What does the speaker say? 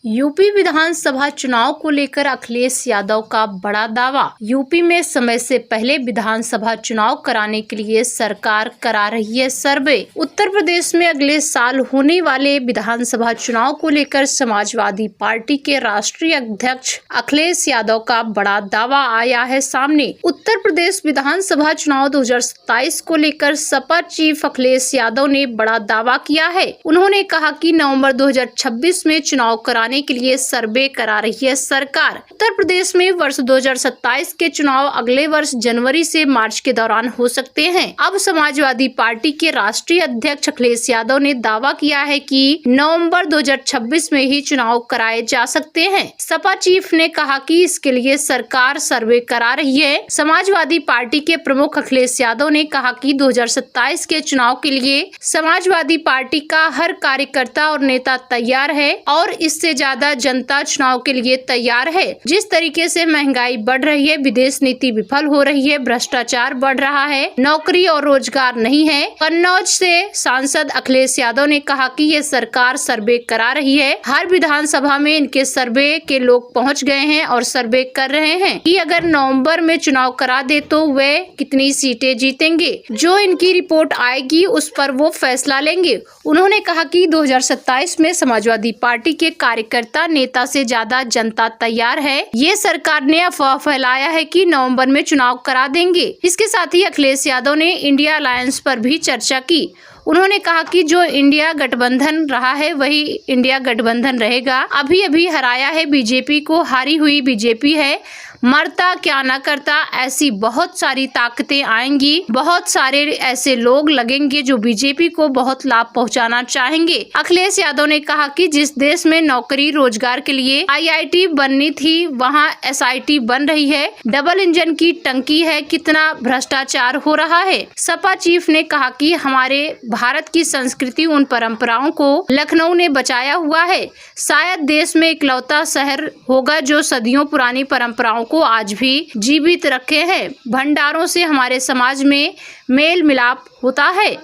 UP विधानसभा चुनाव को लेकर अखिलेश यादव का बड़ा दावा। यूपी में समय से पहले विधानसभा चुनाव कराने के लिए सरकार करा रही है सर्वे। उत्तर प्रदेश में अगले साल होने वाले विधानसभा चुनाव को लेकर समाजवादी पार्टी के राष्ट्रीय अध्यक्ष अखिलेश यादव का बड़ा दावा आया है सामने। उत्तर प्रदेश विधानसभा चुनाव 2027 को लेकर सपा चीफ अखिलेश यादव ने बड़ा दावा किया है। उन्होंने कहा कि नवंबर 2026 में चुनाव कराने के लिए सर्वे करा रही है सरकार। उत्तर प्रदेश में वर्ष 2027 के चुनाव अगले वर्ष जनवरी से मार्च के दौरान हो सकते हैं। अब समाजवादी पार्टी के राष्ट्रीय अध्यक्ष अखिलेश यादव ने दावा किया है कि नवंबर 2026 में ही चुनाव कराए जा सकते हैं। सपा चीफ ने कहा कि इसके लिए सरकार सर्वे करा रही है। समाजवादी पार्टी के प्रमुख अखिलेश यादव ने कहा कि 2027 के चुनाव के लिए समाजवादी पार्टी का हर कार्यकर्ता और नेता तैयार है और इससे ज्यादा जनता चुनाव के लिए तैयार है। जिस तरीके से महंगाई बढ़ रही है, विदेश नीति विफल हो रही है, भ्रष्टाचार बढ़ रहा है, नौकरी और रोजगार नहीं है। कन्नौज से सांसद अखिलेश यादव ने कहा कि ये सरकार सर्वे करा रही है। हर विधानसभा में इनके सर्वे के लोग पहुंच गए हैं और सर्वे कर रहे हैं कि अगर नवंबर में चुनाव करा दे तो वे कितनी सीटें जीतेंगे। जो इनकी रिपोर्ट आएगी उस पर वो फैसला लेंगे। उन्होंने कहा कि 2027 में समाजवादी पार्टी के कार्यकर्ता नेता से ज्यादा जनता तैयार है। ये सरकार ने अफवाह फैलाया है कि नवंबर में चुनाव करा देंगे। इसके साथ ही अखिलेश यादव ने इंडिया अलायंस पर भी चर्चा की। उन्होंने कहा कि जो इंडिया गठबंधन रहा है वही इंडिया गठबंधन रहेगा। अभी अभी हराया है बीजेपी को, हारी हुई बीजेपी है। मरता क्या न करता, ऐसी बहुत सारी ताकतें आएंगी, बहुत सारे ऐसे लोग लगेंगे जो बीजेपी को बहुत लाभ पहुंचाना चाहेंगे। अखिलेश यादव ने कहा कि जिस देश में नौकरी रोजगार के लिए आईआईटी बननी थी वहां एसआईटी बन रही है। डबल इंजन की टंकी है, कितना भ्रष्टाचार हो रहा है। सपा चीफ ने कहा कि हमारे भारत की संस्कृति, उन परंपराओं को लखनऊ ने बचाया हुआ है। शायद देश में इकलौता शहर होगा जो सदियों पुरानी परंपराओं को आज भी जीवित रखे हैं। भंडारों से हमारे समाज में मेल मिलाप होता है।